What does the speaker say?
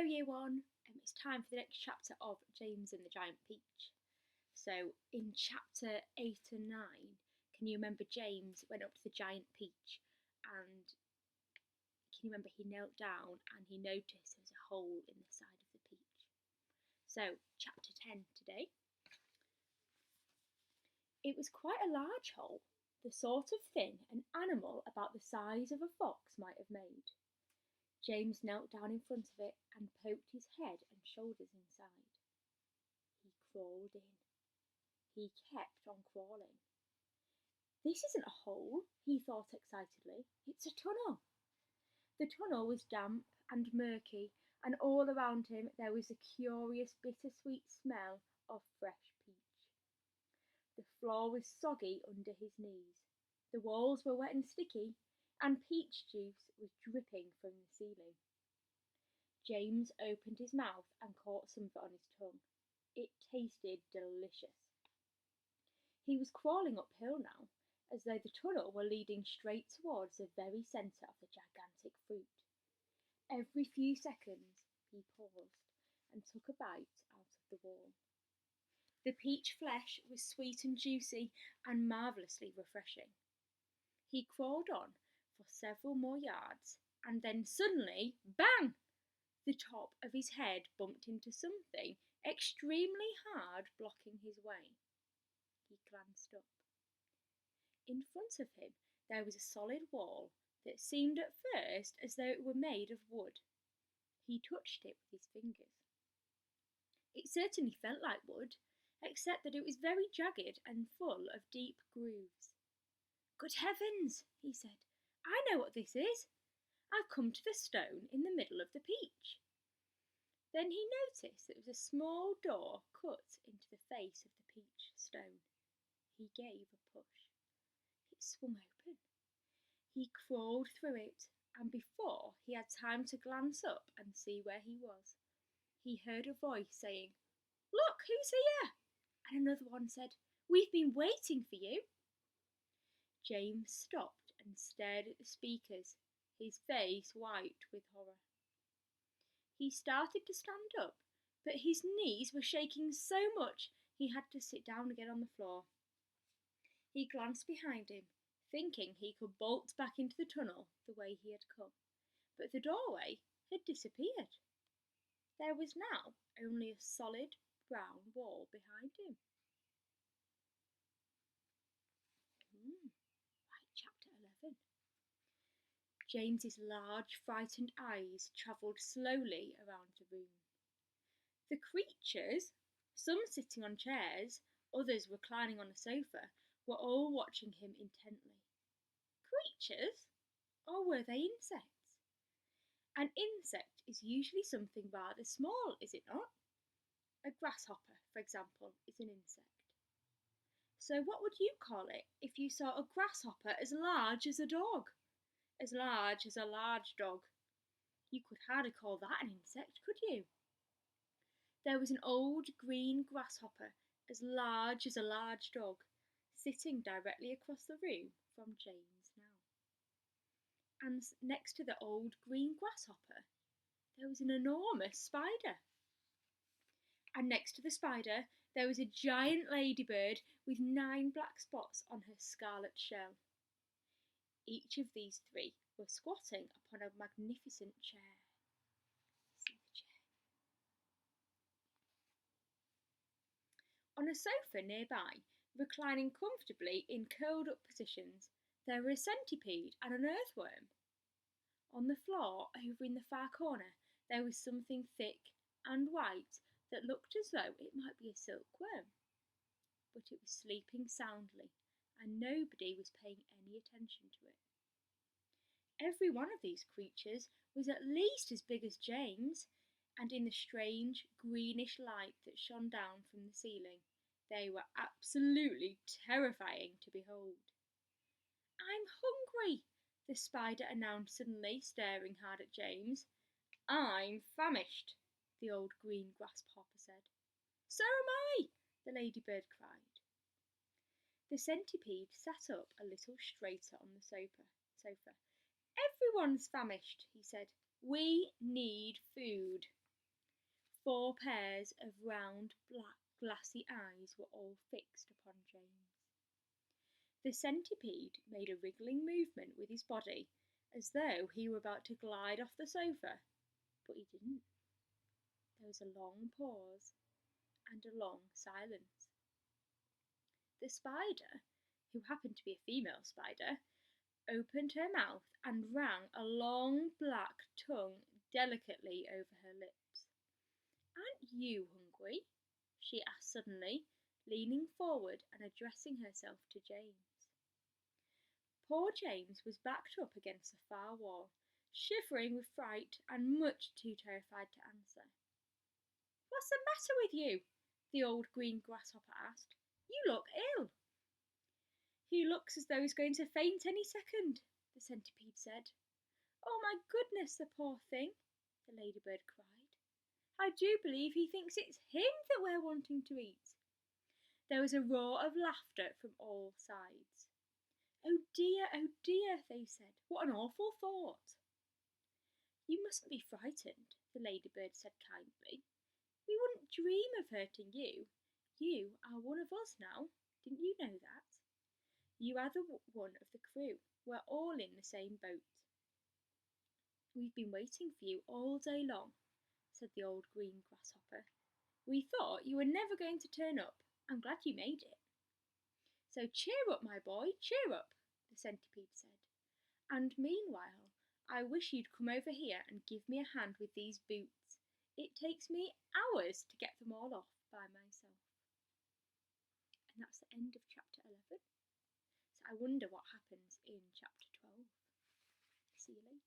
Hello, Year One. It's time for the next chapter of James and the Giant Peach. So, in chapter 8 and 9, can you remember James went up to the giant peach and can you remember he knelt down and he noticed there was a hole in the side of the peach? So, chapter 10 today. It was quite a large hole, the sort of thing an animal about the size of a fox might have made. James knelt down in front of it and poked his head and shoulders inside. He crawled in. He kept on crawling. This isn't a hole, he thought excitedly. It's a tunnel. The tunnel was damp and murky, and all around him there was a curious bittersweet smell of fresh peach. The floor was soggy under his knees. The walls were wet and sticky, and peach juice was dripping from the ceiling. James opened his mouth and caught some of it on his tongue. It tasted delicious. He was crawling uphill now, as though the tunnel were leading straight towards the very centre of the gigantic fruit. Every few seconds he paused and took a bite out of the wall. The peach flesh was sweet and juicy and marvellously refreshing. He crawled on for several more yards, and then suddenly, bang! The top of his head bumped into something extremely hard blocking his way. He glanced up. In front of him there was a solid wall that seemed at first as though it were made of wood. He touched it with his fingers. It certainly felt like wood, except that it was very jagged and full of deep grooves. "Good heavens!" he said. "I know what this is. I've come to the stone in the middle of the peach." Then he noticed that there was a small door cut into the face of the peach stone. He gave a push. It swung open. He crawled through it, and before he had time to glance up and see where he was, he heard a voice saying, "Look, who's here?" And another one said, "We've been waiting for you." James stopped and stared at the speakers, his face white with horror. He started to stand up, but his knees were shaking so much he had to sit down again on the floor. He glanced behind him, thinking he could bolt back into the tunnel the way he had come, but the doorway had disappeared. There was now only a solid brown wall behind him. Chapter 11. James's large, frightened eyes travelled slowly around the room. The creatures, some sitting on chairs, others reclining on a sofa, were all watching him intently. Creatures? Or were they insects? An insect is usually something rather small, is it not? A grasshopper, for example, is an insect. So what would you call it if you saw a grasshopper as large as a dog? As large as a large dog. You could hardly call that an insect, could you? There was an old green grasshopper as large as a large dog, sitting directly across the room from James now. And next to the old green grasshopper, there was an enormous spider. And next to the spider, there was a giant ladybird with 9 black spots on her scarlet shell. Each of these 3 were squatting upon a magnificent chair. See the chair. On a sofa nearby, reclining comfortably in curled up positions, there were a centipede and an earthworm. On the floor, over in the far corner, there was something thick and white that looked as though it might be a silkworm. But it was sleeping soundly, and nobody was paying any attention to it. Every one of these creatures was at least as big as James, and in the strange greenish light that shone down from the ceiling, they were absolutely terrifying to behold. "I'm hungry," the spider announced suddenly, staring hard at James. "I'm famished," the old green grasshopper said. "So am I," the ladybird cried. The centipede sat up a little straighter on the sofa. "Everyone's famished," he said. "We need food." 4 pairs of round, black, glassy eyes were all fixed upon James. The centipede made a wriggling movement with his body, as though he were about to glide off the sofa, but he didn't. There was a long pause and a long silence. The spider, who happened to be a female spider, opened her mouth and ran a long black tongue delicately over her lips. "Aren't you hungry?" she asked suddenly, leaning forward and addressing herself to James. Poor James was backed up against the far wall, shivering with fright and much too terrified to answer. "What's the matter with you?" the old green grasshopper asked. "You look ill." "He looks as though he's going to faint any second," the centipede said. "Oh, my goodness, the poor thing!" the ladybird cried. "I do believe he thinks it's him that we're wanting to eat." There was a roar of laughter from all sides. "Oh dear," they said. "What an awful thought." "You mustn't be frightened," the ladybird said kindly. "We wouldn't dream of hurting you. You are one of us now. Didn't you know that? You are the one of the crew. We're all in the same boat." "We've been waiting for you all day long," said the old green grasshopper. "We thought you were never going to turn up. I'm glad you made it." "So cheer up, my boy, cheer up," the centipede said. "And meanwhile, I wish you'd come over here and give me a hand with these boots. It takes me hours to get them all off by myself." And that's the end of chapter 11. So I wonder what happens in chapter 12. See you later.